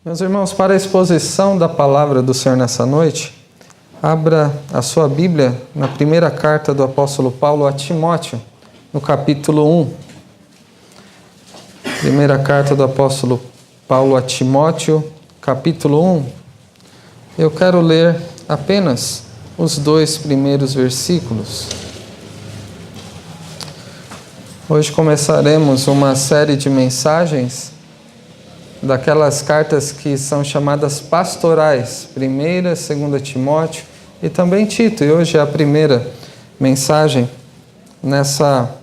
Meus irmãos, para a exposição da palavra do Senhor nessa noite, abra a sua Bíblia na primeira carta do apóstolo Paulo a Timóteo, no capítulo 1. Primeira carta do apóstolo Paulo a Timóteo, capítulo 1. Eu quero ler apenas os 2 primeiros versículos. Hoje começaremos uma série de mensagens daquelas cartas que são chamadas pastorais, 1ª, 2ª Timóteo e também Tito. E hoje é a primeira mensagem nessa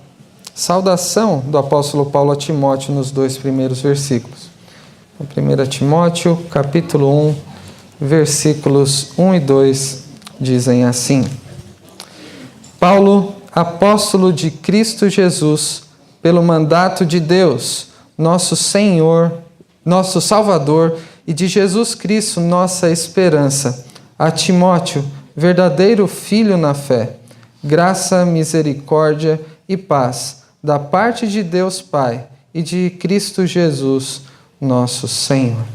saudação do apóstolo Paulo a Timóteo nos 2 primeiros versículos. 1 Timóteo, capítulo 1, versículos 1 e 2, dizem assim: Paulo, apóstolo de Cristo Jesus, pelo mandato de Deus, nosso Senhor, nosso Salvador, e de Jesus Cristo, nossa esperança, a Timóteo, verdadeiro filho na fé, graça, misericórdia e paz, da parte de Deus Pai e de Cristo Jesus, nosso Senhor.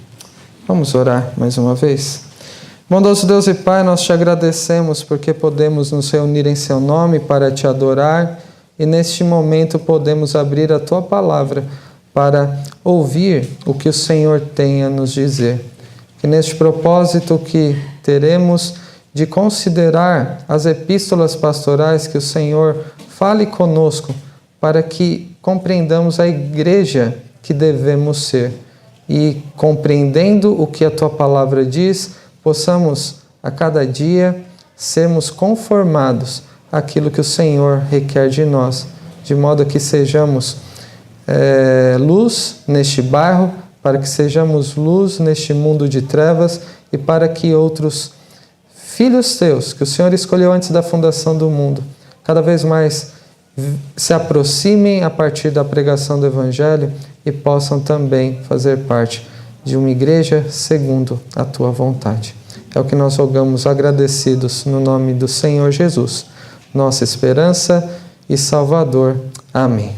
Vamos orar mais uma vez? Bondoso Deus e Pai, nós te agradecemos porque podemos nos reunir em Seu nome para te adorar e neste momento podemos abrir a Tua palavra para ouvir o que o Senhor tem a nos dizer. Que neste propósito que teremos de considerar as epístolas pastorais, que o Senhor fale conosco para que compreendamos a igreja que devemos ser. E compreendendo o que a Tua palavra diz, possamos a cada dia sermos conformados àquilo que o Senhor requer de nós, de modo que sejamos luz neste bairro, para que sejamos luz neste mundo de trevas e para que outros filhos teus, que o Senhor escolheu antes da fundação do mundo, cada vez mais se aproximem a partir da pregação do Evangelho e possam também fazer parte de uma igreja segundo a Tua vontade. É o que nós rogamos agradecidos no nome do Senhor Jesus, nossa esperança e Salvador. Amém.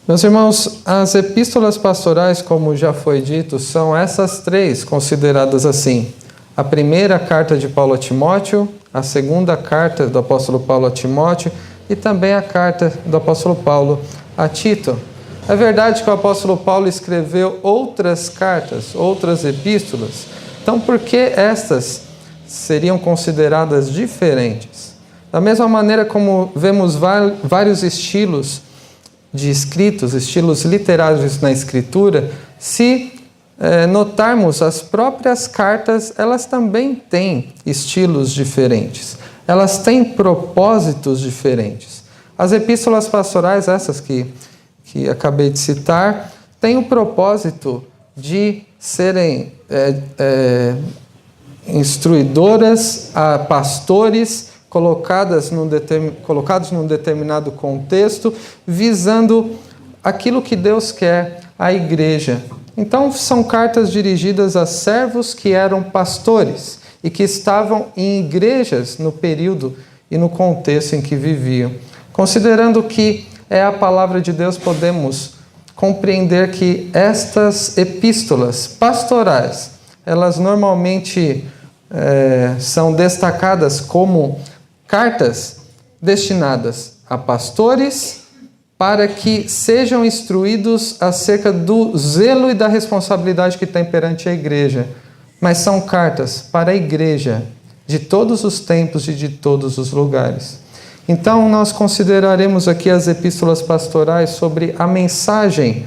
Meus irmãos, as epístolas pastorais, como já foi dito, são essas 3 consideradas assim. A primeira carta de Paulo a Timóteo, a segunda carta do apóstolo Paulo a Timóteo e também a carta do apóstolo Paulo a Tito. É verdade que o apóstolo Paulo escreveu outras cartas, outras epístolas. Então, por que estas seriam consideradas diferentes? Da mesma maneira como vemos vários estilos de escritos, estilos literários na escritura, se notarmos as próprias cartas, elas também têm estilos diferentes. Elas têm propósitos diferentes. As epístolas pastorais, essas que acabei de citar, têm o propósito de serem instruidoras a pastores colocados num determinado contexto, visando aquilo que Deus quer à igreja. Então, são cartas dirigidas a servos que eram pastores e que estavam em igrejas no período e no contexto em que viviam. Considerando que é a palavra de Deus, podemos compreender que estas epístolas pastorais, elas normalmente são destacadas como cartas destinadas a pastores para que sejam instruídos acerca do zelo e da responsabilidade que tem perante a igreja. Mas são cartas para a igreja de todos os tempos e de todos os lugares. Então, nós consideraremos aqui as epístolas pastorais sobre a mensagem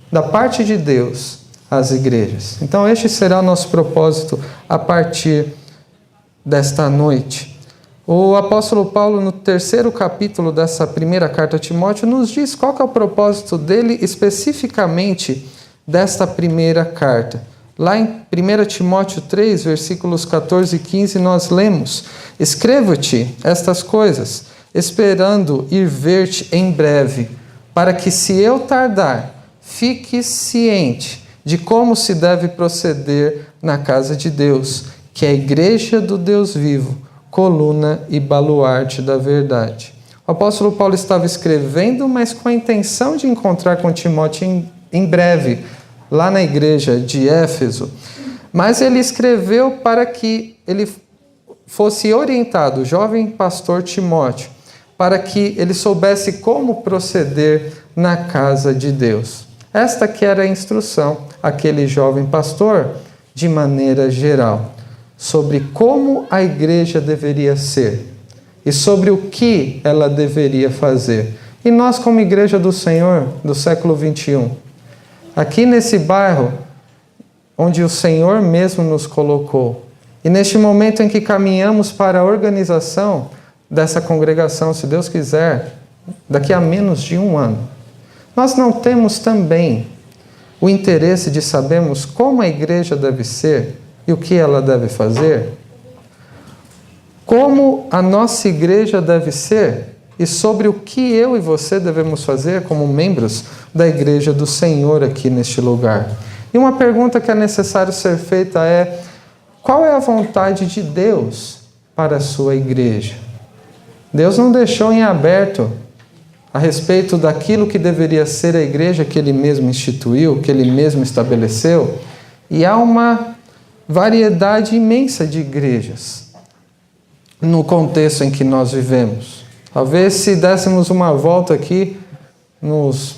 da parte de Deus às igrejas. Então, este será o nosso propósito a partir desta noite. O apóstolo Paulo, no 3º capítulo dessa primeira carta a Timóteo, nos diz qual que é o propósito dele especificamente desta primeira carta. Lá em 1 Timóteo 3, versículos 14 e 15, nós lemos: Escrevo-te estas coisas, esperando ir ver-te em breve, para que, se eu tardar, fiques ciente de como se deve proceder na casa de Deus, que é a igreja do Deus vivo, coluna e baluarte da verdade. O apóstolo Paulo estava escrevendo, mas com a intenção de encontrar com Timóteo em breve, lá na igreja de Éfeso, mas ele escreveu para que ele fosse orientado, o jovem pastor Timóteo, para que ele soubesse como proceder na casa de Deus. Esta que era a instrução àquele jovem pastor, de maneira geral, sobre como a igreja deveria ser e sobre o que ela deveria fazer. E nós, como igreja do Senhor, do século 21, aqui nesse bairro, onde o Senhor mesmo nos colocou, e neste momento em que caminhamos para a organização dessa congregação, se Deus quiser, daqui a menos de 1 ano, nós não temos também o interesse de sabermos como a igreja deve ser e o que ela deve fazer? Como a nossa igreja deve ser e sobre o que eu e você devemos fazer como membros da igreja do Senhor aqui neste lugar. E uma pergunta que é necessário ser feita é: qual é a vontade de Deus para a sua igreja? Deus não deixou em aberto a respeito daquilo que deveria ser a igreja que Ele mesmo instituiu, que Ele mesmo estabeleceu, e há uma variedade imensa de igrejas no contexto em que nós vivemos. Talvez se dessemos uma volta aqui nos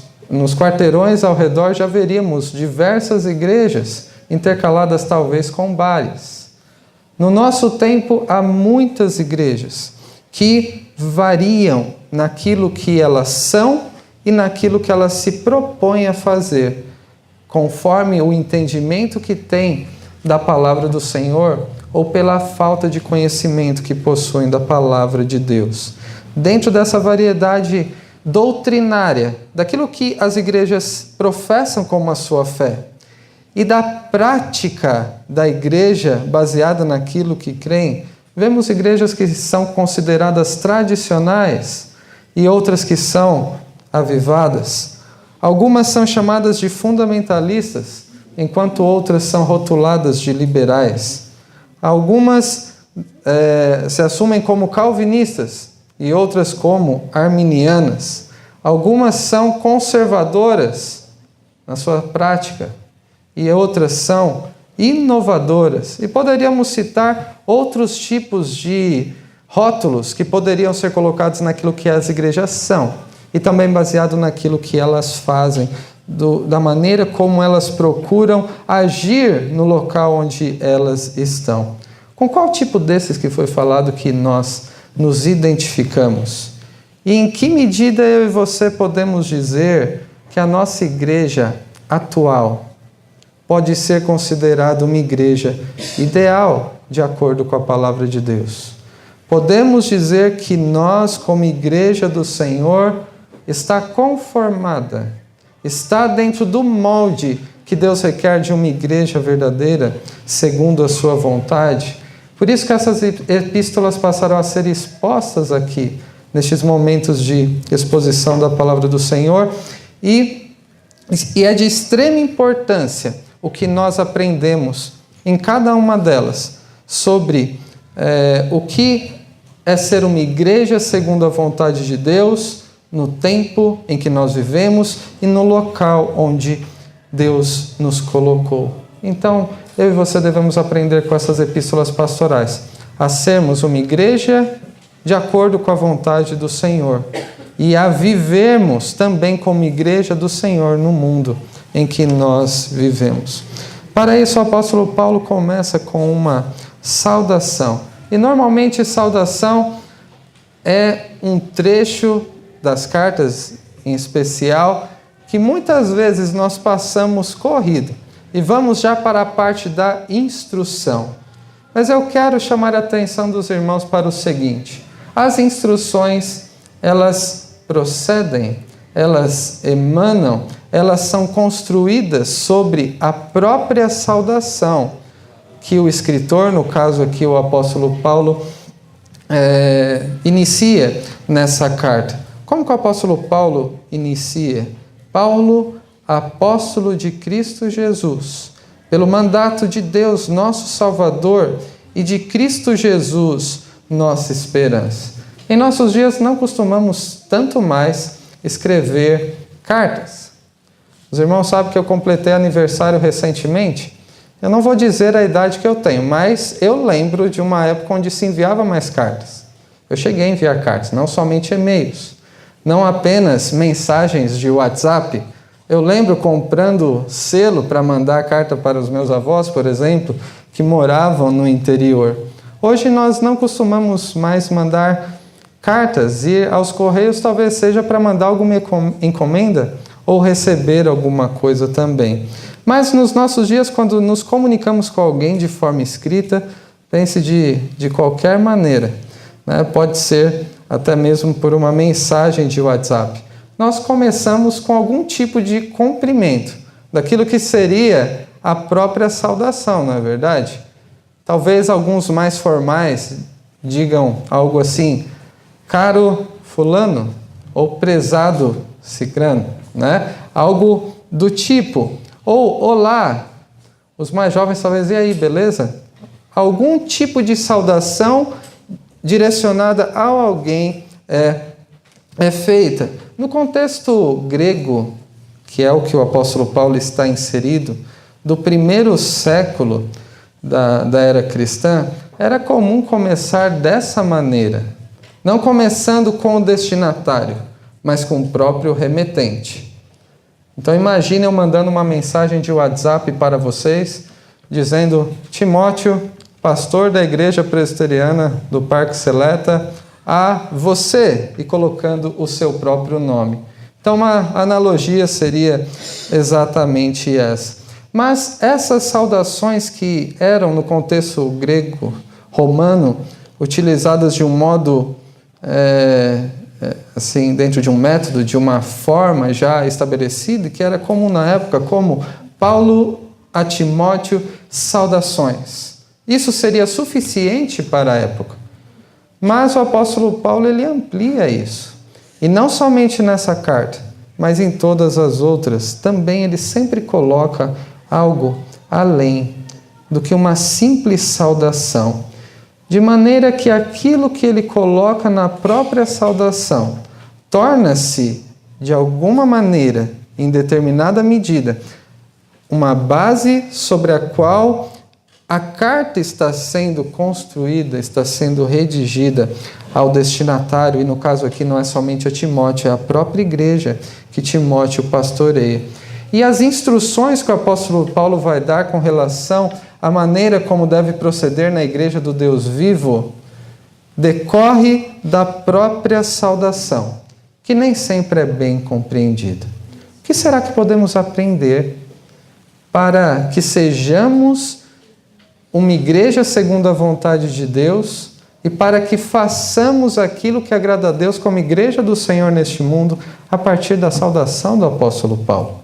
quarteirões ao redor, já veríamos diversas igrejas intercaladas talvez com bares. No nosso tempo há muitas igrejas que variam naquilo que elas são e naquilo que elas se propõem a fazer, conforme o entendimento que tem da palavra do Senhor ou pela falta de conhecimento que possuem da palavra de Deus. Dentro dessa variedade doutrinária, daquilo que as igrejas professam como a sua fé, e da prática da igreja baseada naquilo que creem, vemos igrejas que são consideradas tradicionais e outras que são avivadas. Algumas são chamadas de fundamentalistas, enquanto outras são rotuladas de liberais. Algumas se assumem como calvinistas e outras como arminianas. Algumas são conservadoras na sua prática e outras são inovadoras. E poderíamos citar outros tipos de rótulos que poderiam ser colocados naquilo que as igrejas são e também baseado naquilo que elas fazem, da maneira como elas procuram agir no local onde elas estão. Com qual tipo desses que foi falado que nós nos identificamos? E em que medida eu e você podemos dizer que a nossa igreja atual pode ser considerada uma igreja ideal, de acordo com a palavra de Deus? Podemos dizer que nós, como igreja do Senhor, está conformada, está dentro do molde que Deus requer de uma igreja verdadeira, segundo a sua vontade? Por isso que essas epístolas passaram a ser expostas aqui, nestes momentos de exposição da palavra do Senhor, e é de extrema importância o que nós aprendemos em cada uma delas sobre o que é ser uma igreja segundo a vontade de Deus, no tempo em que nós vivemos e no local onde Deus nos colocou. Então, eu e você devemos aprender com essas epístolas pastorais a sermos uma igreja de acordo com a vontade do Senhor e a vivermos também como igreja do Senhor no mundo em que nós vivemos. Para isso, o apóstolo Paulo começa com uma saudação. E normalmente saudação é um trecho das cartas em especial que muitas vezes nós passamos corrido e vamos já para a parte da instrução. Mas eu quero chamar a atenção dos irmãos para o seguinte: as instruções, elas procedem, elas emanam, elas são construídas sobre a própria saudação que o escritor, no caso aqui o apóstolo Paulo, inicia nessa carta. Como que o apóstolo Paulo inicia? Paulo, apóstolo de Cristo Jesus, pelo mandato de Deus, nosso Salvador, e de Cristo Jesus, nossa esperança. Em nossos dias não costumamos tanto mais escrever cartas. Os irmãos sabem que eu completei aniversário recentemente. Eu não vou dizer a idade que eu tenho, mas eu lembro de uma época onde se enviava mais cartas. Eu cheguei a enviar cartas, não somente e-mails, não apenas mensagens de WhatsApp. Eu lembro comprando selo para mandar carta para os meus avós, por exemplo, que moravam no interior. Hoje nós não costumamos mais mandar cartas, e aos correios talvez seja para mandar alguma encomenda ou receber alguma coisa também. Mas nos nossos dias, quando nos comunicamos com alguém de forma escrita, pense de qualquer maneira, né? Pode ser até mesmo por uma mensagem de WhatsApp. Nós começamos com algum tipo de cumprimento, daquilo que seria a própria saudação, não é verdade? Talvez alguns mais formais digam algo assim: caro fulano, ou prezado cicrano, né? Algo do tipo. Ou olá, os mais jovens talvez, e aí, beleza? Algum tipo de saudação direcionada a alguém é feita. No contexto grego, que é o que o apóstolo Paulo está inserido, do primeiro século da era cristã, era comum começar dessa maneira, não começando com o destinatário, mas com o próprio remetente. Então imagine eu mandando uma mensagem de WhatsApp para vocês, dizendo: Timóteo, pastor da Igreja Presbiteriana do Parque Seleta, a você, e colocando o seu próprio nome. Então uma analogia seria exatamente essa. Mas essas saudações que eram no contexto grego-romano, utilizadas de um modo, assim, dentro de um método, de uma forma já estabelecida, que era comum na época, como Paulo a Timóteo, saudações. Isso seria suficiente para a época. Mas o apóstolo Paulo, ele amplia isso. E não somente nessa carta, mas em todas as outras, também ele sempre coloca algo além do que uma simples saudação. De maneira que aquilo que ele coloca na própria saudação torna-se, de alguma maneira, em determinada medida, uma base sobre a qual a carta está sendo construída, está sendo redigida ao destinatário, e no caso aqui não é somente a Timóteo, é a própria igreja que Timóteo pastoreia. E as instruções que o apóstolo Paulo vai dar com relação à maneira como deve proceder na igreja do Deus vivo, decorre da própria saudação, que nem sempre é bem compreendida. O que será que podemos aprender para que sejamos uma igreja segundo a vontade de Deus e para que façamos aquilo que agrada a Deus como igreja do Senhor neste mundo, a partir da saudação do apóstolo Paulo?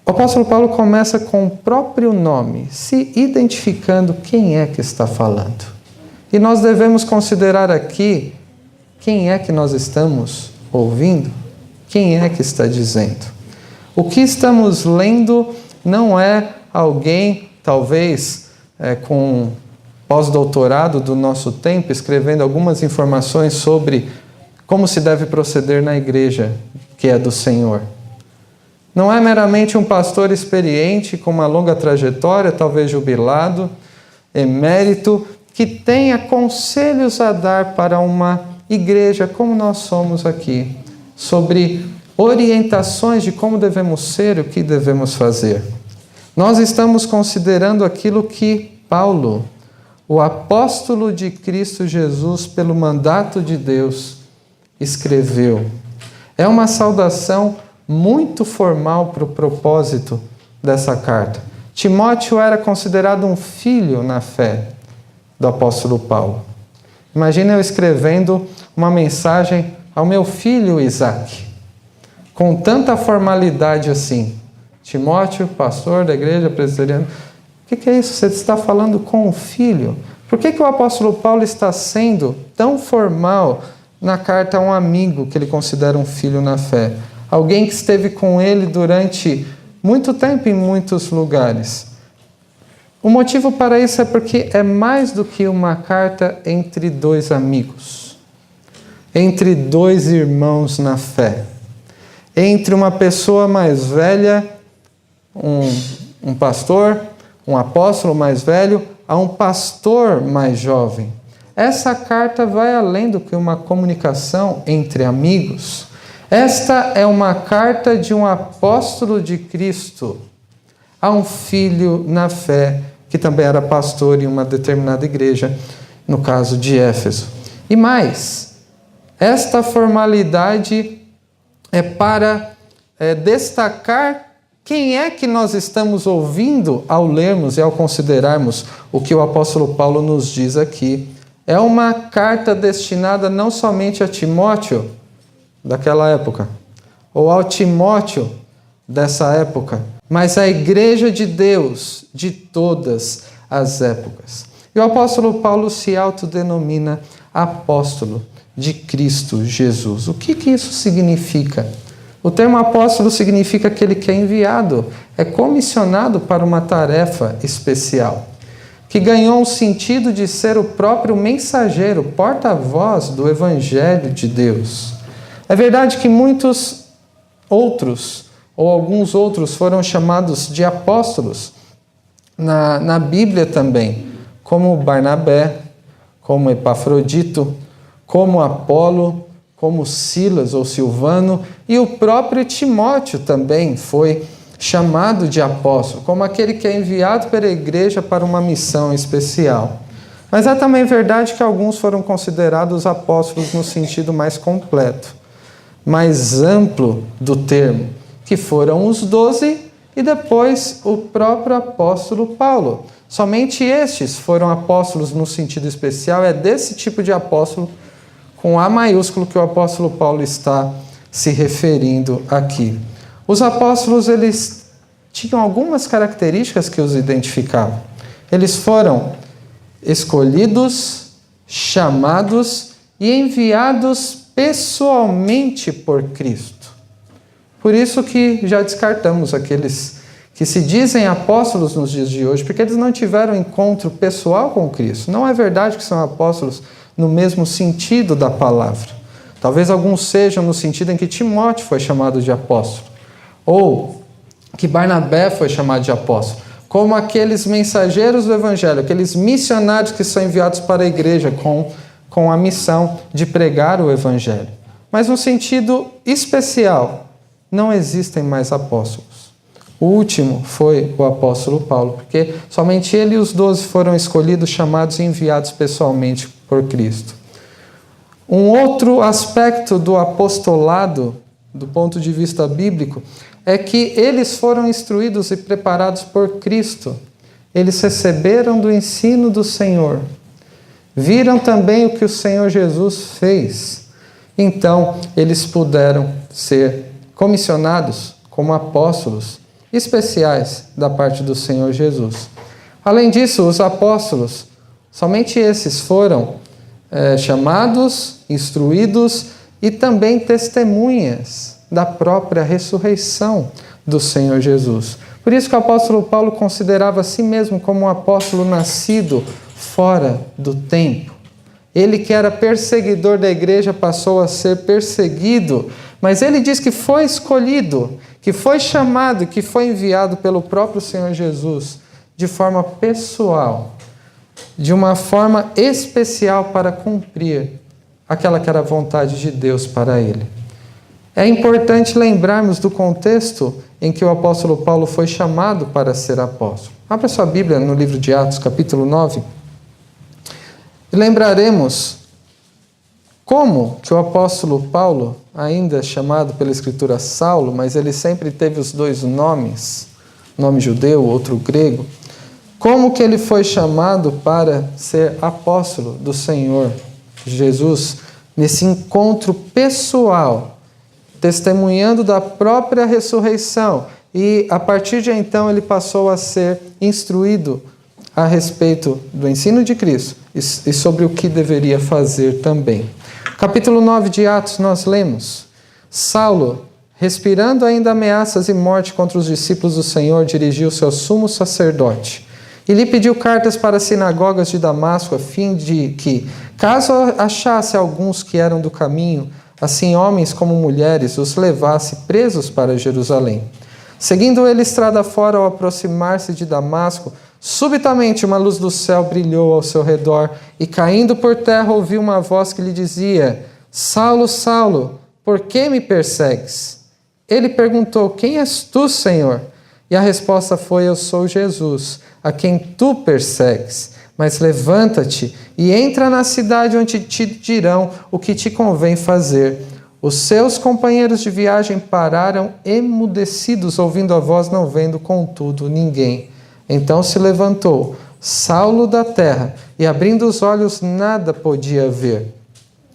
O apóstolo Paulo começa com o próprio nome, se identificando quem é que está falando. E nós devemos considerar aqui quem é que nós estamos ouvindo, quem é que está dizendo. O que estamos lendo não é alguém, talvez, com pós-doutorado do nosso tempo, escrevendo algumas informações sobre como se deve proceder na igreja que é do Senhor. Não é meramente um pastor experiente, com uma longa trajetória, talvez jubilado, emérito, que tenha conselhos a dar para uma igreja como nós somos aqui, sobre orientações de como devemos ser e o que devemos fazer. Nós estamos considerando aquilo que Paulo, o apóstolo de Cristo Jesus, pelo mandato de Deus, escreveu. É uma saudação muito formal para o propósito dessa carta. Timóteo era considerado um filho na fé do apóstolo Paulo. Imagina eu escrevendo uma mensagem ao meu filho Isaac, com tanta formalidade assim. Timóteo, pastor da igreja presbiteriana. O que é isso? Você está falando com o filho. Por que o apóstolo Paulo está sendo tão formal na carta a um amigo que ele considera um filho na fé? Alguém que esteve com ele durante muito tempo em muitos lugares. O motivo para isso é porque é mais do que uma carta entre dois amigos, entre dois irmãos na fé. entre uma pessoa mais velha, um pastor, um apóstolo mais velho, a um pastor mais jovem. Essa carta vai além do que uma comunicação entre amigos. Esta é uma carta de um apóstolo de Cristo a um filho na fé, que também era pastor em uma determinada igreja, no caso de Éfeso. E mais, esta formalidade é para destacar quem é que nós estamos ouvindo ao lermos e ao considerarmos o que o apóstolo Paulo nos diz aqui. É uma carta destinada não somente a Timóteo daquela época, ou ao Timóteo dessa época, mas à igreja de Deus de todas as épocas. E o apóstolo Paulo se autodenomina apóstolo de Cristo Jesus. O que isso significa? O termo apóstolo significa aquele que é enviado, é comissionado para uma tarefa especial, que ganhou um sentido de ser o próprio mensageiro, porta-voz do Evangelho de Deus. É verdade que muitos outros, ou alguns outros, foram chamados de apóstolos na Bíblia também, como Barnabé, como Epafrodito, como Apolo, como Silas ou Silvano, e o próprio Timóteo também foi chamado de apóstolo, como aquele que é enviado pela igreja para uma missão especial. Mas é também verdade que alguns foram considerados apóstolos no sentido mais completo, mais amplo do termo, que foram os 12 e depois o próprio apóstolo Paulo. Somente estes foram apóstolos no sentido especial, é desse tipo de apóstolo com A maiúsculo que o apóstolo Paulo está se referindo aqui. Os apóstolos, eles tinham algumas características que os identificavam. Eles foram escolhidos, chamados e enviados pessoalmente por Cristo. Por isso que já descartamos aqueles que se dizem apóstolos nos dias de hoje, porque eles não tiveram encontro pessoal com Cristo. Não é verdade que são apóstolos no mesmo sentido da palavra. Talvez alguns sejam no sentido em que Timóteo foi chamado de apóstolo, ou que Barnabé foi chamado de apóstolo, como aqueles mensageiros do Evangelho, aqueles missionários que são enviados para a igreja com a missão de pregar o Evangelho. Mas no sentido especial, não existem mais apóstolos. O último foi o apóstolo Paulo, porque somente ele e os 12 foram escolhidos, chamados e enviados pessoalmente por Cristo. Um outro aspecto do apostolado, do ponto de vista bíblico, é que eles foram instruídos e preparados por Cristo. Eles receberam do ensino do Senhor. Viram também o que o Senhor Jesus fez. Então, eles puderam ser comissionados como apóstolos especiais da parte do Senhor Jesus. Além disso, os apóstolos, somente esses foram chamados, instruídos e também testemunhas da própria ressurreição do Senhor Jesus. Por isso que o apóstolo Paulo considerava a si mesmo como um apóstolo nascido fora do tempo. Ele que era perseguidor da igreja passou a ser perseguido, mas ele diz que foi escolhido, que foi chamado, que foi enviado pelo próprio Senhor Jesus de forma pessoal, de uma forma especial para cumprir aquela que era a vontade de Deus para ele. É importante lembrarmos do contexto em que o apóstolo Paulo foi chamado para ser apóstolo. Abra sua Bíblia no livro de Atos, capítulo 9. E lembraremos como que o apóstolo Paulo, ainda chamado pela Escritura Saulo, mas ele sempre teve os dois nomes, nome judeu, outro grego, como que ele foi chamado para ser apóstolo do Senhor Jesus, nesse encontro pessoal, testemunhando da própria ressurreição. E a partir de então ele passou a ser instruído a respeito do ensino de Cristo e sobre o que deveria fazer também. Capítulo 9 de Atos nós lemos: Saulo, respirando ainda ameaças e morte contra os discípulos do Senhor, dirigiu-se ao sumo sacerdote e lhe pediu cartas para as sinagogas de Damasco, a fim de que, caso achasse alguns que eram do caminho, assim homens como mulheres, os levasse presos para Jerusalém. Seguindo ele estrada fora, ao aproximar-se de Damasco, subitamente uma luz do céu brilhou ao seu redor, e caindo por terra ouviu uma voz que lhe dizia: Saulo, Saulo, por que me persegues? Ele perguntou: Quem és tu, Senhor? E a resposta foi: Eu sou Jesus, a quem tu persegues. Mas levanta-te e entra na cidade, onde te dirão o que te convém fazer. Os seus companheiros de viagem pararam emudecidos, ouvindo a voz, não vendo, contudo, ninguém. Então se levantou Saulo da terra, e abrindo os olhos nada podia ver.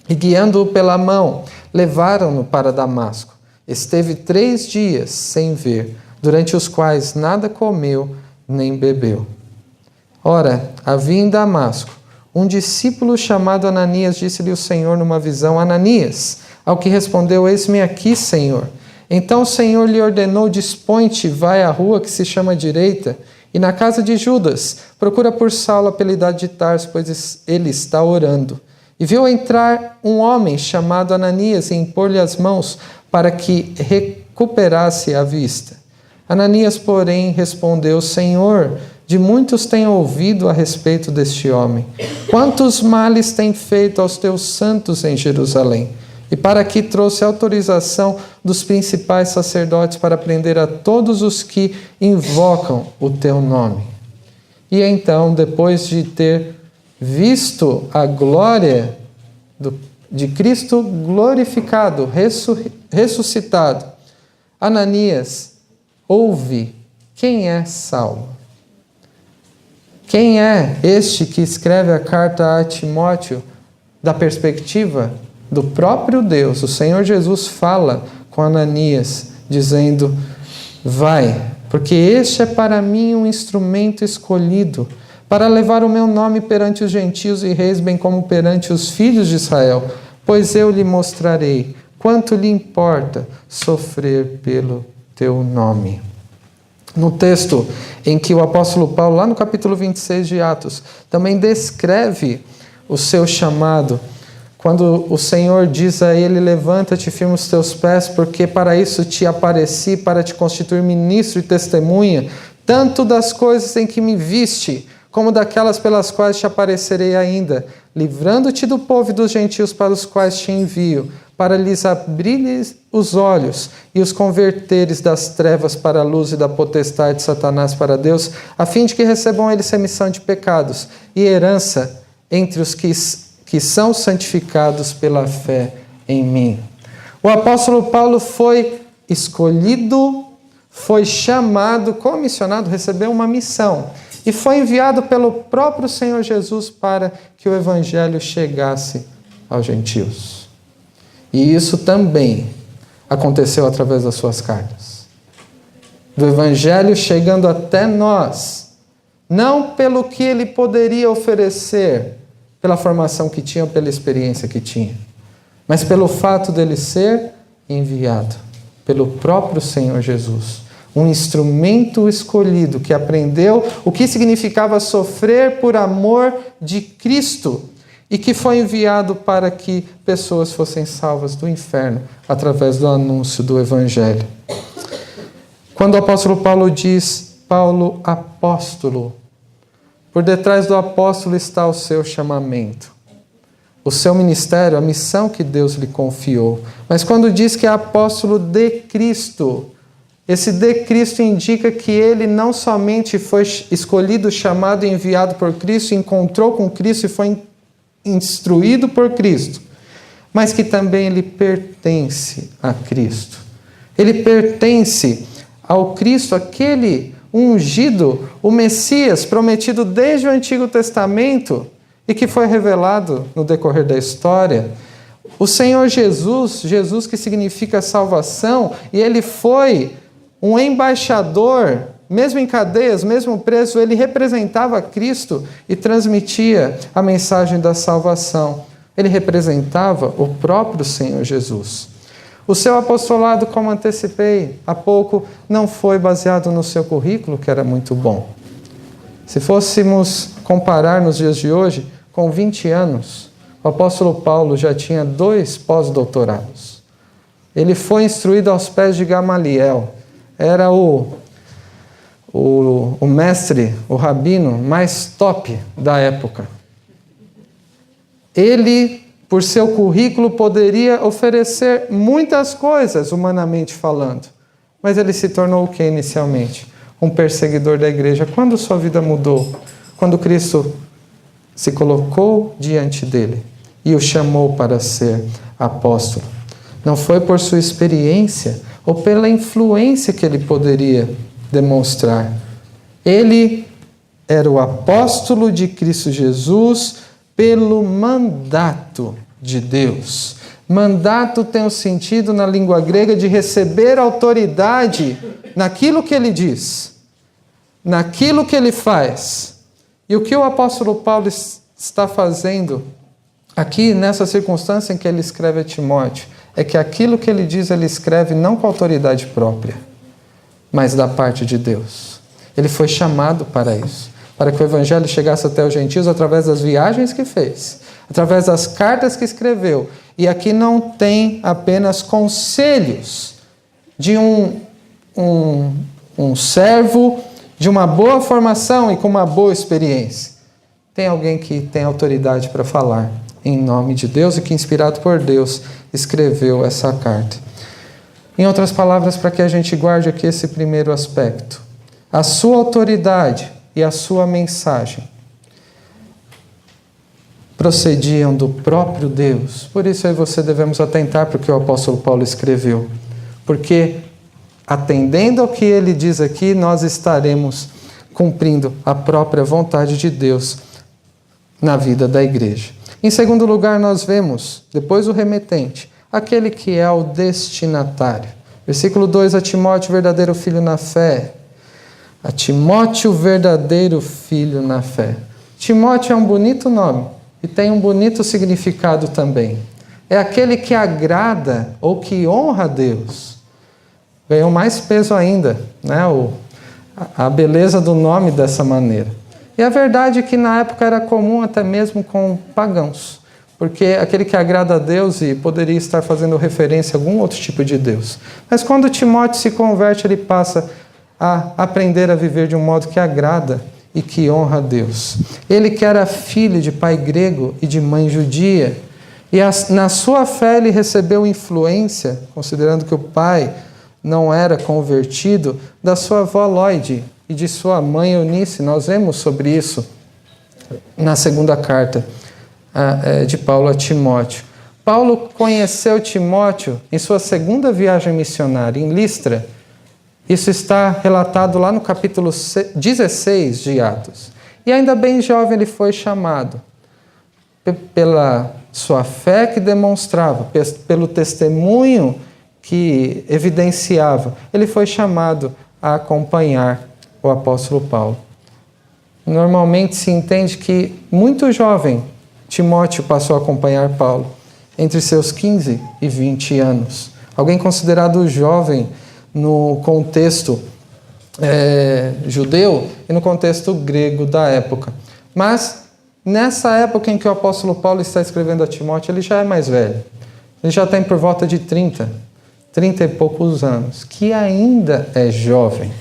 E guiando-o pela mão, levaram-no para Damasco. Esteve 3 dias sem ver, durante os quais nada comeu nem bebeu. Ora, havia em Damasco um discípulo chamado Ananias, disse-lhe o Senhor numa visão: Ananias, ao que respondeu: Eis-me aqui, Senhor. Então o Senhor lhe ordenou: Dispõe-te, vai à rua que se chama Direita, e na casa de Judas, procura por Saulo, apelidado de Tarso, pois ele está orando. E viu entrar um homem chamado Ananias e impor-lhe as mãos para que recuperasse a vista. Ananias, porém, respondeu: Senhor, de muitos tenho ouvido a respeito deste homem. Quantos males tem feito aos teus santos em Jerusalém? E para que trouxe autorização dos principais sacerdotes para prender a todos os que invocam o teu nome. E então, depois de ter visto a glória de Cristo glorificado, ressuscitado, Ananias ouve: quem é Saulo? Quem é este que escreve a carta a Timóteo da perspectiva do próprio Deus? O Senhor Jesus fala com Ananias, dizendo: vai, porque este é para mim um instrumento escolhido, para levar o meu nome perante os gentios e reis, bem como perante os filhos de Israel, pois eu lhe mostrarei quanto lhe importa sofrer pelo teu nome. No texto em que o apóstolo Paulo, lá no capítulo 26 de Atos, também descreve o seu chamado, quando o Senhor diz a ele: levanta-te, firma os teus pés, porque para isso te apareci, para te constituir ministro e testemunha, tanto das coisas em que me viste, como daquelas pelas quais te aparecerei ainda, livrando-te do povo e dos gentios para os quais te envio, para lhes abrires os olhos e os converteres das trevas para a luz e da potestade de Satanás para Deus, a fim de que recebam eles remissão de pecados e herança entre os que são santificados pela fé em mim. O apóstolo Paulo foi escolhido, foi chamado, comissionado, recebeu uma missão e foi enviado pelo próprio Senhor Jesus para que o evangelho chegasse aos gentios. E isso também aconteceu através das suas cartas. Do evangelho chegando até nós, não pelo que ele poderia oferecer, pela formação que tinha, pela experiência que tinha, mas pelo fato dele ser enviado pelo próprio Senhor Jesus, um instrumento escolhido que aprendeu o que significava sofrer por amor de Cristo e que foi enviado para que pessoas fossem salvas do inferno através do anúncio do evangelho. Quando o apóstolo Paulo diz Paulo apóstolo, por detrás do apóstolo está o seu chamamento, o seu ministério, a missão que Deus lhe confiou. Mas quando diz que é apóstolo de Cristo, esse de Cristo indica que ele não somente foi escolhido, chamado e enviado por Cristo, encontrou com Cristo e foi instruído por Cristo, mas que também ele pertence a Cristo. Ele pertence ao Cristo, aquele ungido, o Messias, prometido desde o Antigo Testamento e que foi revelado no decorrer da história. O Senhor Jesus, Jesus que significa salvação, e ele foi um embaixador, mesmo em cadeias, mesmo preso, ele representava Cristo e transmitia a mensagem da salvação. Ele representava o próprio Senhor Jesus. O seu apostolado, como antecipei há pouco, não foi baseado no seu currículo, que era muito bom. Se fôssemos comparar nos dias de hoje, com 20 anos, O apóstolo Paulo já tinha 2 pós-doutorados. Ele foi instruído aos pés de Gamaliel. Era o mestre, o rabino mais top da época. Ele, por seu currículo, poderia oferecer muitas coisas, humanamente falando. Mas ele se tornou o que inicialmente? Um perseguidor da igreja. Quando sua vida mudou? Quando Cristo se colocou diante dele e o chamou para ser apóstolo. Não foi por sua experiência ou pela influência que ele poderia demonstrar. Ele era o apóstolo de Cristo Jesus pelo mandato de Deus. Mandato tem o sentido na língua grega de receber autoridade naquilo que ele diz, naquilo que ele faz. E o que o apóstolo Paulo está fazendo aqui nessa circunstância em que ele escreve a Timóteo é que aquilo que ele diz ele escreve não com autoridade própria, mas da parte de Deus. Ele foi chamado para isso, para que o evangelho chegasse até os gentios através das viagens que fez, através das cartas que escreveu. E aqui não tem apenas conselhos de um servo de uma boa formação e com uma boa experiência. Tem alguém que tem autoridade para falar em nome de Deus e que, inspirado por Deus, escreveu essa carta. Em outras palavras, para que a gente guarde aqui esse primeiro aspecto. A sua autoridade e a sua mensagem procediam do próprio Deus. Por isso aí você devemos atentar para o que o apóstolo Paulo escreveu. Porque, atendendo ao que ele diz aqui, nós estaremos cumprindo a própria vontade de Deus na vida da igreja. Em segundo lugar, nós vemos, depois o remetente, aquele que é o destinatário. Versículo 2, a Timóteo, verdadeiro filho na fé. A Timóteo, verdadeiro filho na fé. Timóteo é um bonito nome e tem um bonito significado também. É aquele que agrada ou que honra a Deus. Ganhou mais peso ainda, né? A beleza do nome dessa maneira. E a verdade é que na época era comum até mesmo com pagãos, porque aquele que agrada a Deus e poderia estar fazendo referência a algum outro tipo de Deus. Mas quando Timóteo se converte, ele passa a aprender a viver de um modo que agrada e que honra a Deus. Ele que era filho de pai grego e de mãe judia, e na sua fé ele recebeu influência, considerando que o pai não era convertido, da sua avó Lóide e de sua mãe Eunice. Nós vemos sobre isso na segunda carta de Paulo a Timóteo. Paulo conheceu Timóteo em sua segunda viagem missionária, em Listra. Isso está relatado lá no capítulo 16 de Atos. E ainda bem jovem ele foi chamado, pela sua fé que demonstrava, pelo testemunho que evidenciava, ele foi chamado a acompanhar o apóstolo Paulo. Normalmente se entende que muito jovem Timóteo passou a acompanhar Paulo, entre seus 15 e 20 anos. Alguém considerado jovem no contexto judeu e no contexto grego da época. Mas nessa época em que o apóstolo Paulo está escrevendo a Timóteo, ele já é mais velho. Ele já tem por volta de 30 e poucos anos, que ainda é jovem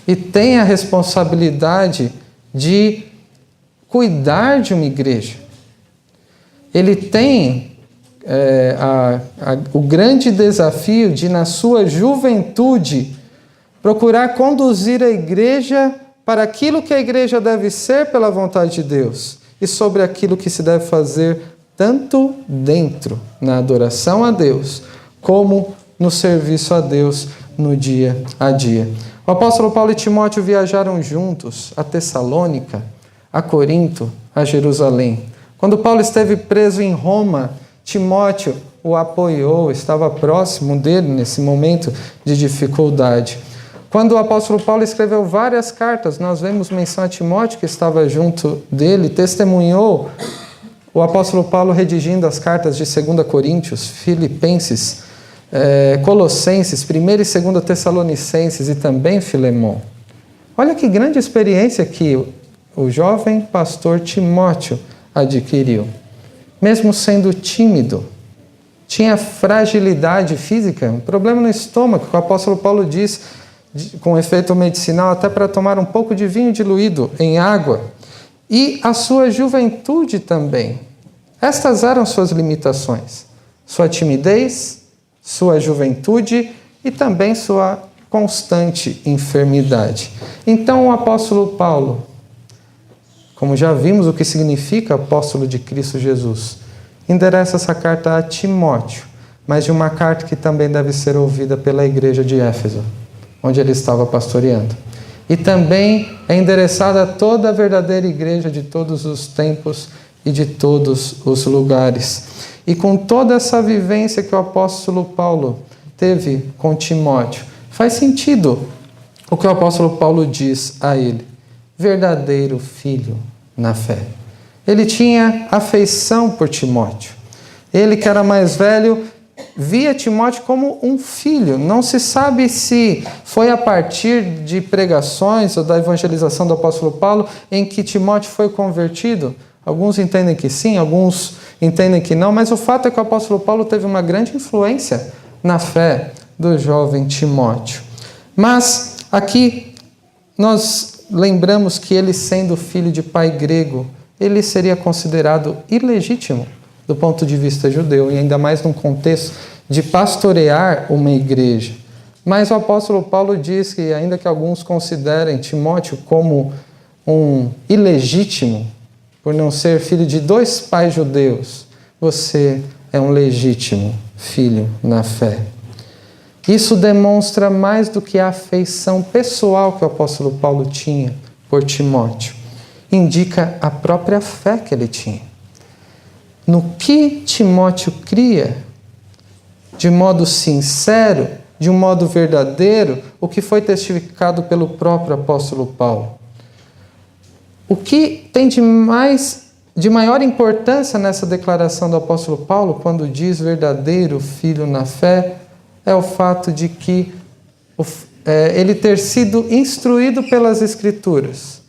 e tem a responsabilidade de cuidar de uma igreja. Ele tem o grande desafio de, na sua juventude, procurar conduzir a igreja para aquilo que a igreja deve ser pela vontade de Deus e sobre aquilo que se deve fazer tanto dentro, na adoração a Deus, como no serviço a Deus no dia a dia. O apóstolo Paulo e Timóteo viajaram juntos a Tessalônica, a Corinto, a Jerusalém. Quando Paulo esteve preso em Roma, Timóteo o apoiou, estava próximo dele nesse momento de dificuldade. Quando o apóstolo Paulo escreveu várias cartas, nós vemos menção a Timóteo que estava junto dele, testemunhou o apóstolo Paulo redigindo as cartas de 2 Coríntios, Filipenses, Colossenses, 1 e 2 Tessalonicenses e também Filemão. Olha que grande experiência que o jovem pastor Timóteo adquiriu. mesmo sendo tímido. Tinha fragilidade física, um problema no estômago, que o apóstolo Paulo diz, com efeito medicinal, até para tomar um pouco de vinho diluído em água. E a sua juventude também. Estas eram suas limitações. Sua timidez, sua juventude e também sua constante enfermidade. Então o apóstolo Paulo, como já vimos o que significa apóstolo de Cristo Jesus, endereça essa carta a Timóteo, mas de uma carta que também deve ser ouvida pela igreja de Éfeso, onde ele estava pastoreando. E também é endereçada a toda a verdadeira igreja de todos os tempos e de todos os lugares. E com toda essa vivência que o apóstolo Paulo teve com Timóteo, faz sentido o que o apóstolo Paulo diz a ele: verdadeiro filho na fé. Ele tinha afeição por Timóteo. Ele, que era mais velho, via Timóteo como um filho. Não se sabe se foi a partir de pregações ou da evangelização do apóstolo Paulo em que Timóteo foi convertido. Alguns entendem que sim, alguns entendem que não, mas o fato é que o apóstolo Paulo teve uma grande influência na fé do jovem Timóteo. Mas aqui nós lembramos que ele, sendo filho de pai grego, ele seria considerado ilegítimo do ponto de vista judeu, e ainda mais num contexto de pastorear uma igreja. Mas o apóstolo Paulo diz que, ainda que alguns considerem Timóteo como um ilegítimo, por não ser filho de dois pais judeus, você é um legítimo filho na fé. Isso demonstra mais do que a afeição pessoal que o apóstolo Paulo tinha por Timóteo. Indica a própria fé que ele tinha. No que Timóteo cria, de modo sincero, de um modo verdadeiro, o que foi testificado pelo próprio apóstolo Paulo. O que tem de maior importância nessa declaração do apóstolo Paulo, quando diz verdadeiro filho na fé, é o fato de que ele ter sido instruído pelas Escrituras.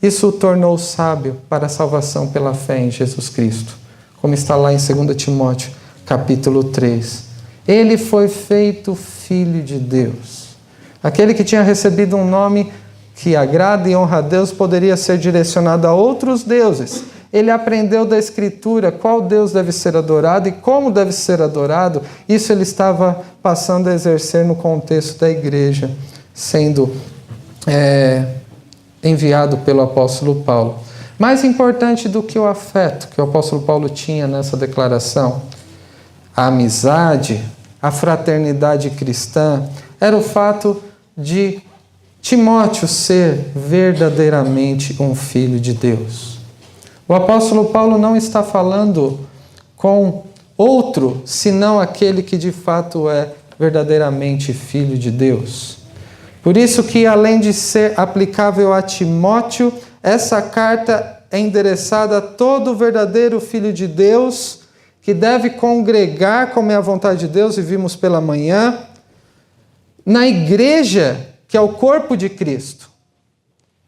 Isso o tornou sábio para a salvação pela fé em Jesus Cristo, como está lá em 2 Timóteo, capítulo 3. Ele foi feito filho de Deus. Aquele que tinha recebido um nome que agrada e honra a Deus poderia ser direcionado a outros deuses. Ele aprendeu da Escritura qual Deus deve ser adorado e como deve ser adorado. Isso ele estava passando a exercer no contexto da igreja, sendo enviado pelo apóstolo Paulo. Mais importante do que o afeto que o apóstolo Paulo tinha nessa declaração, a amizade, a fraternidade cristã, era o fato de Timóteo ser verdadeiramente um filho de Deus. O apóstolo Paulo não está falando com outro, senão aquele que de fato é verdadeiramente filho de Deus. Por isso que, além de ser aplicável a Timóteo, essa carta é endereçada a todo verdadeiro filho de Deus, que deve congregar, como é a vontade de Deus, e vimos pela manhã, na igreja, que é o corpo de Cristo,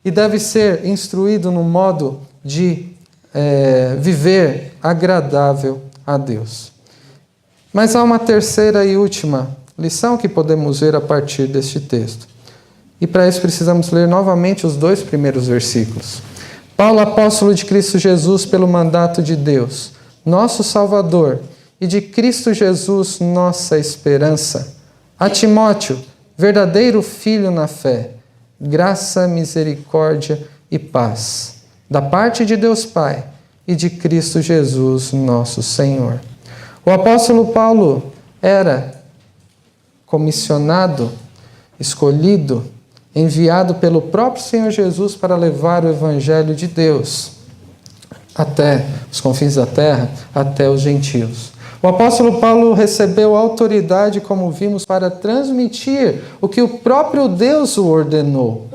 e deve ser instruído no modo de viver agradável a Deus. Mas há uma terceira e última lição que podemos ver a partir deste texto. E para isso precisamos ler novamente os 2 primeiros versículos. Paulo, apóstolo de Cristo Jesus, pelo mandato de Deus, nosso Salvador, e de Cristo Jesus, nossa esperança. A Timóteo, verdadeiro filho na fé, graça, misericórdia e paz, da parte de Deus Pai e de Cristo Jesus, nosso Senhor. O apóstolo Paulo era comissionado, escolhido, enviado pelo próprio Senhor Jesus para levar o Evangelho de Deus até os confins da terra, até os gentios. O apóstolo Paulo recebeu autoridade, como vimos, para transmitir o que o próprio Deus o ordenou.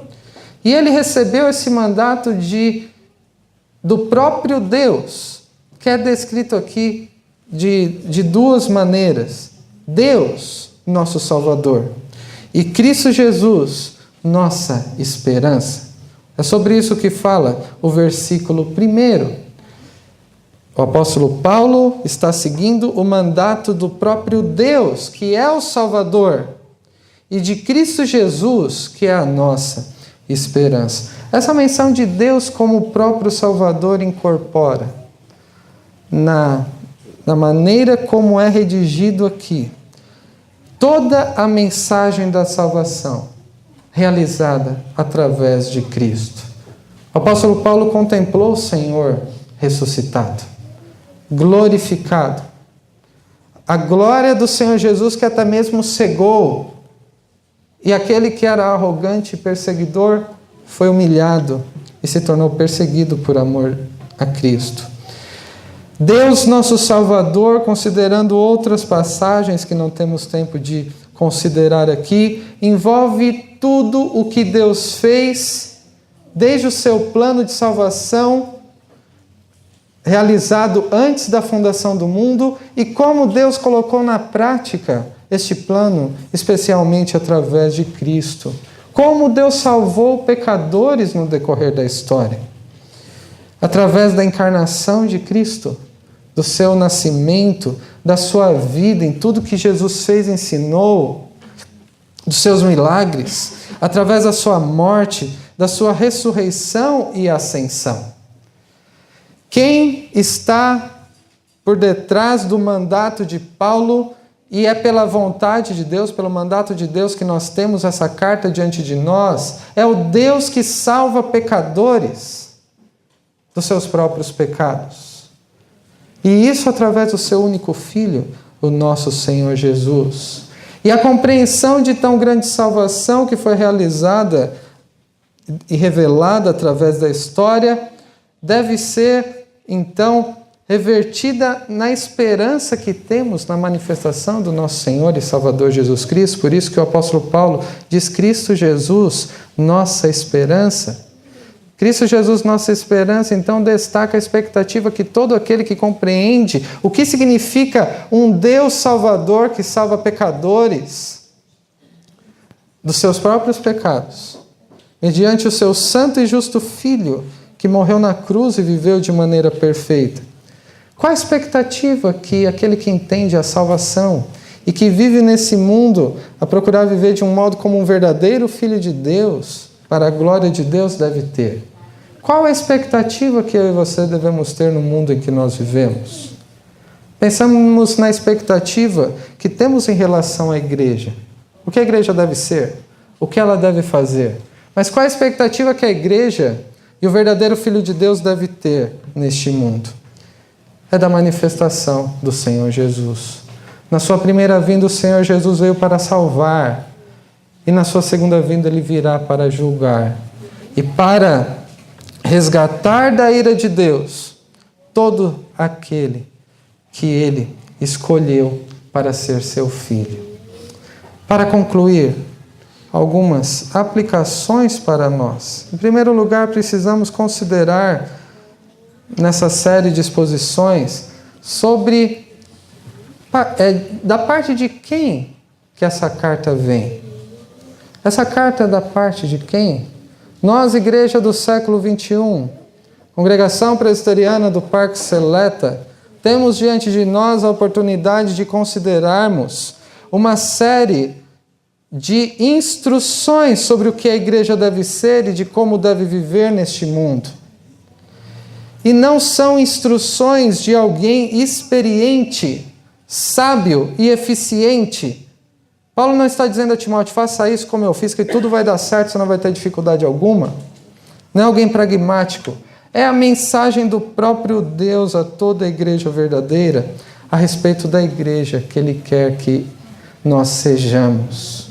E ele recebeu esse mandato do próprio Deus, que é descrito aqui de 2 maneiras. Deus, nosso Salvador, e Cristo Jesus, nossa esperança. É sobre isso que fala o versículo 1. O apóstolo Paulo está seguindo o mandato do próprio Deus, que é o Salvador, e de Cristo Jesus, que é a nossa esperança. Essa menção de Deus como o próprio Salvador incorpora na maneira como é redigido aqui toda a mensagem da salvação realizada através de Cristo. O apóstolo Paulo contemplou o Senhor ressuscitado, glorificado. A glória do Senhor Jesus que até mesmo cegou. E aquele que era arrogante e perseguidor foi humilhado e se tornou perseguido por amor a Cristo. Deus, nosso Salvador, considerando outras passagens que não temos tempo de considerar aqui, envolve tudo o que Deus fez, desde o seu plano de salvação, realizado antes da fundação do mundo, e como Deus colocou na prática este plano, especialmente através de Cristo. Como Deus salvou pecadores no decorrer da história. Através da encarnação de Cristo, do seu nascimento, da sua vida, em tudo que Jesus fez e ensinou, dos seus milagres, através da sua morte, da sua ressurreição e ascensão. Quem está por detrás do mandato de Paulo, e é pela vontade de Deus, pelo mandato de Deus que nós temos essa carta diante de nós, é o Deus que salva pecadores dos seus próprios pecados. E isso através do seu único Filho, o nosso Senhor Jesus. E a compreensão de tão grande salvação que foi realizada e revelada através da história deve ser, então, revertida na esperança que temos na manifestação do nosso Senhor e Salvador Jesus Cristo. Por isso que o apóstolo Paulo diz: Cristo Jesus, nossa esperança. Cristo Jesus, nossa esperança, então destaca a expectativa que todo aquele que compreende o que significa um Deus Salvador que salva pecadores dos seus próprios pecados, mediante o seu santo e justo Filho, que morreu na cruz e viveu de maneira perfeita. Qual a expectativa que aquele que entende a salvação e que vive nesse mundo a procurar viver de um modo como um verdadeiro Filho de Deus, para a glória de Deus, deve ter? Qual a expectativa que eu e você devemos ter no mundo em que nós vivemos? Pensamos na expectativa que temos em relação à igreja. O que a igreja deve ser? O que ela deve fazer? Mas qual a expectativa que a igreja e o verdadeiro Filho de Deus deve ter neste mundo? É da manifestação do Senhor Jesus. Na sua primeira vinda, o Senhor Jesus veio para salvar. E na sua segunda vinda, Ele virá para julgar. E para resgatar da ira de Deus todo aquele que Ele escolheu para ser seu filho. Para concluir, algumas aplicações para nós. Em primeiro lugar, precisamos considerar nessa série de exposições sobre da parte de quem que essa carta vem. Essa carta é da parte de quem? Nós, igreja do século XXI, Congregação Presbiteriana do Parque Seleta, temos diante de nós a oportunidade de considerarmos uma série de instruções sobre o que a igreja deve ser e de como deve viver neste mundo. E não são instruções de alguém experiente, sábio e eficiente. Paulo não está dizendo a Timóteo: faça isso como eu fiz, que tudo vai dar certo, você não vai ter dificuldade alguma. Não é alguém pragmático. É a mensagem do próprio Deus a toda a igreja verdadeira a respeito da igreja que Ele quer que nós sejamos.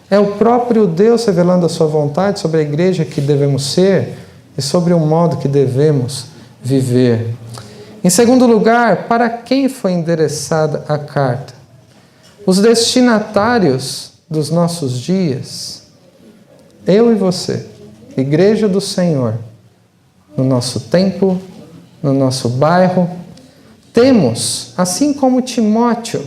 É o próprio Deus revelando a sua vontade sobre a igreja que devemos ser e sobre o modo que devemos viver. Em segundo lugar, para quem foi endereçada a carta? Os destinatários dos nossos dias, eu e você, igreja do Senhor, no nosso tempo, no nosso bairro, temos, assim como Timóteo,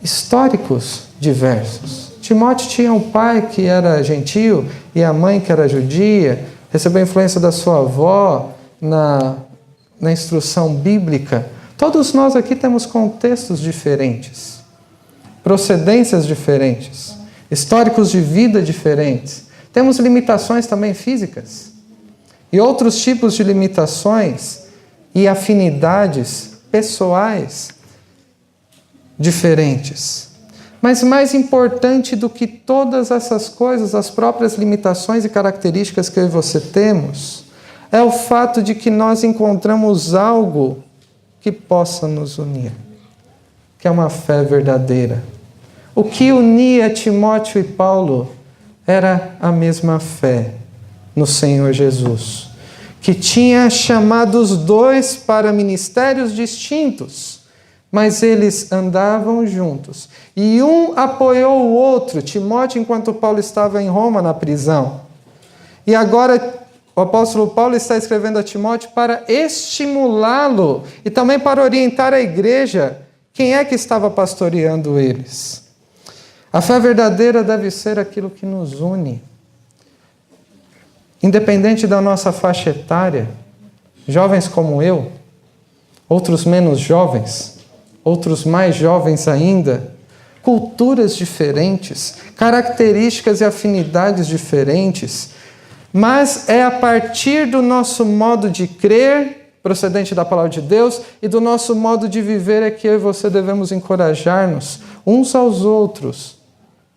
históricos diversos. Timóteo tinha um pai que era gentio e a mãe que era judia, recebeu a influência da sua avó na instrução bíblica, todos nós aqui temos contextos diferentes, procedências diferentes, históricos de vida diferentes. Temos limitações também físicas e outros tipos de limitações e afinidades pessoais diferentes. Mas mais importante do que todas essas coisas, as próprias limitações e características que eu e você temos, é o fato de que nós encontramos algo que possa nos unir, que é uma fé verdadeira. O que unia Timóteo e Paulo era a mesma fé no Senhor Jesus, que tinha chamado os dois para ministérios distintos, mas eles andavam juntos. E um apoiou o outro, Timóteo, enquanto Paulo estava em Roma, na prisão. E agora o apóstolo Paulo está escrevendo a Timóteo para estimulá-lo e também para orientar a igreja. Quem é que estava pastoreando eles? A fé verdadeira deve ser aquilo que nos une. Independente da nossa faixa etária, jovens como eu, outros menos jovens, outros mais jovens ainda, culturas diferentes, características e afinidades diferentes, mas é a partir do nosso modo de crer, procedente da palavra de Deus, e do nosso modo de viver é que eu e você devemos encorajar-nos uns aos outros,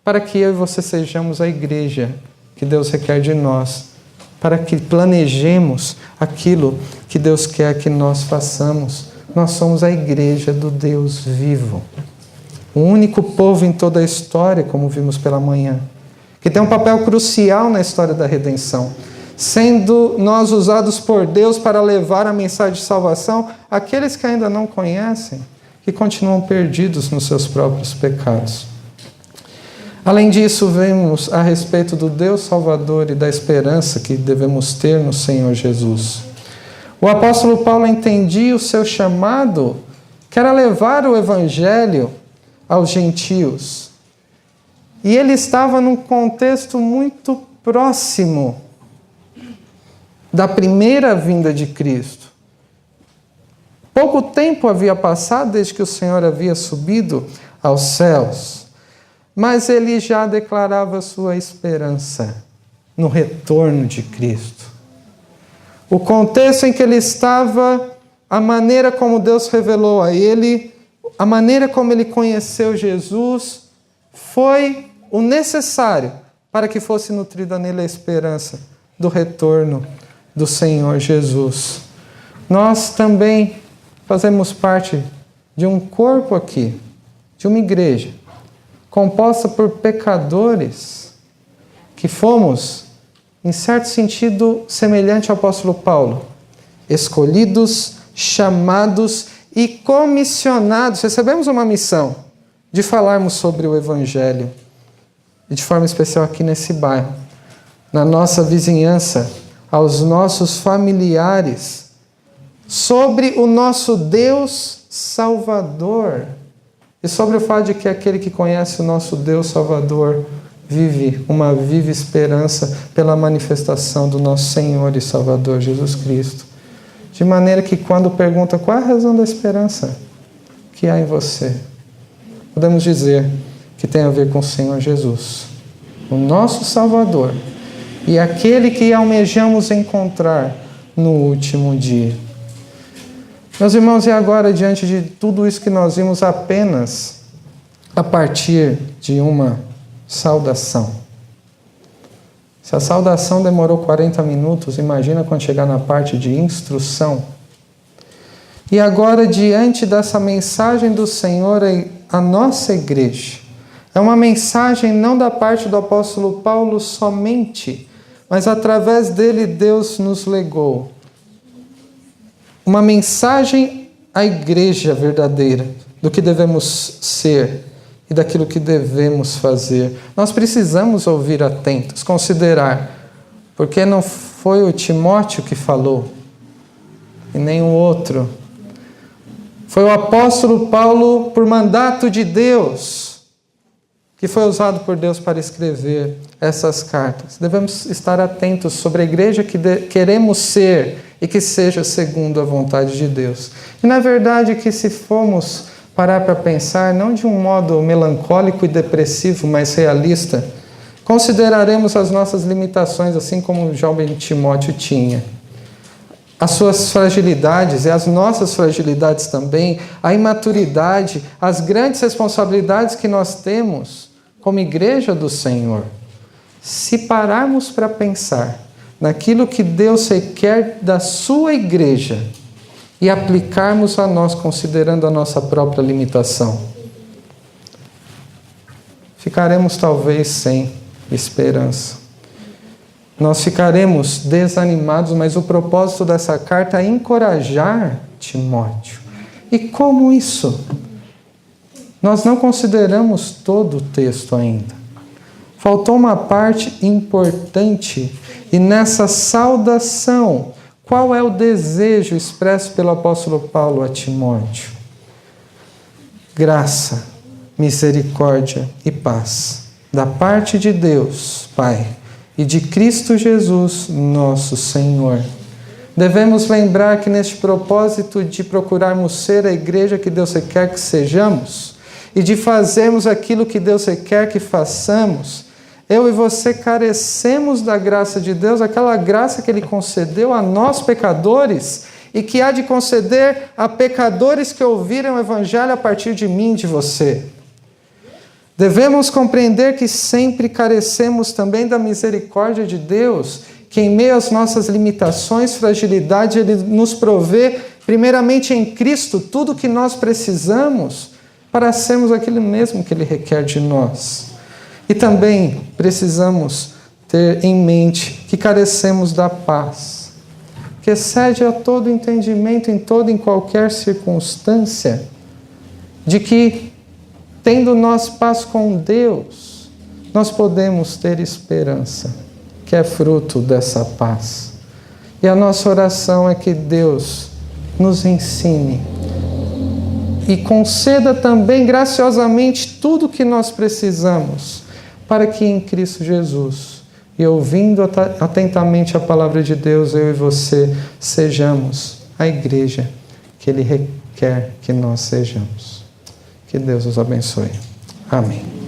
para que eu e você sejamos a igreja que Deus requer de nós, para que planejemos aquilo que Deus quer que nós façamos. Nós somos a igreja do Deus vivo. O único povo em toda a história, como vimos pela manhã, que tem um papel crucial na história da redenção, sendo nós usados por Deus para levar a mensagem de salvação àqueles que ainda não conhecem, que continuam perdidos nos seus próprios pecados. Além disso, vemos a respeito do Deus Salvador e da esperança que devemos ter no Senhor Jesus. O apóstolo Paulo entendia o seu chamado, que era levar o evangelho aos gentios. E ele estava num contexto muito próximo da primeira vinda de Cristo. Pouco tempo havia passado desde que o Senhor havia subido aos céus, mas ele já declarava sua esperança no retorno de Cristo. O contexto em que ele estava, a maneira como Deus revelou a ele, a maneira como ele conheceu Jesus, foi o necessário para que fosse nutrida nele a esperança do retorno do Senhor Jesus. Nós também fazemos parte de um corpo aqui, de uma igreja, composta por pecadores, que fomos, em certo sentido, semelhante ao apóstolo Paulo, escolhidos, chamados e comissionados. Recebemos uma missão de falarmos sobre o Evangelho, e de forma especial aqui nesse bairro, na nossa vizinhança, aos nossos familiares, sobre o nosso Deus Salvador, e sobre o fato de que aquele que conhece o nosso Deus Salvador vive uma viva esperança pela manifestação do nosso Senhor e Salvador Jesus Cristo. De maneira que quando pergunta qual é a razão da esperança que há em você, podemos dizer que tem a ver com o Senhor Jesus, o nosso Salvador, e aquele que almejamos encontrar no último dia. Meus irmãos, e agora, diante de tudo isso que nós vimos, apenas a partir de uma saudação. Se a saudação demorou 40 minutos, imagina quando chegar na parte de instrução. E agora, diante dessa mensagem do Senhor à nossa igreja, é uma mensagem não da parte do apóstolo Paulo somente, mas através dele Deus nos legou uma mensagem à igreja verdadeira, do que devemos ser e daquilo que devemos fazer. Nós precisamos ouvir atentos, considerar, porque não foi o Timóteo que falou, e nem o outro. Foi o apóstolo Paulo, por mandato de Deus, que foi usado por Deus para escrever essas cartas. Devemos estar atentos sobre a igreja que queremos ser e que seja segundo a vontade de Deus. E na verdade que se formos parar para pensar, não de um modo melancólico e depressivo, mas realista, consideraremos as nossas limitações, assim como o jovem Timóteo tinha. As suas fragilidades e as nossas fragilidades também, a imaturidade, as grandes responsabilidades que nós temos como igreja do Senhor. Se pararmos para pensar naquilo que Deus requer da sua igreja e aplicarmos a nós, considerando a nossa própria limitação, ficaremos talvez sem esperança. Nós ficaremos desanimados, mas o propósito dessa carta é encorajar Timóteo. E como isso? Nós não consideramos todo o texto ainda. Faltou uma parte importante. E nessa saudação, qual é o desejo expresso pelo apóstolo Paulo a Timóteo? Graça, misericórdia e paz da parte de Deus, Pai, e de Cristo Jesus, nosso Senhor. Devemos lembrar que neste propósito de procurarmos ser a igreja que Deus requer que sejamos e de fazermos aquilo que Deus requer que façamos, eu e você carecemos da graça de Deus, aquela graça que Ele concedeu a nós pecadores e que há de conceder a pecadores que ouviram o Evangelho a partir de mim e de você. Devemos compreender que sempre carecemos também da misericórdia de Deus, que em meio às nossas limitações, fragilidade, Ele nos provê, primeiramente em Cristo, tudo o que nós precisamos para sermos aquilo mesmo que Ele requer de nós. E também precisamos ter em mente que carecemos da paz, que excede a todo entendimento em toda e em qualquer circunstância, de que tendo nós paz com Deus, nós podemos ter esperança, que é fruto dessa paz. E a nossa oração é que Deus nos ensine e conceda também graciosamente tudo o que nós precisamos, para que em Cristo Jesus, e ouvindo atentamente a palavra de Deus, eu e você sejamos a igreja que Ele requer que nós sejamos. Que Deus os abençoe. Amém.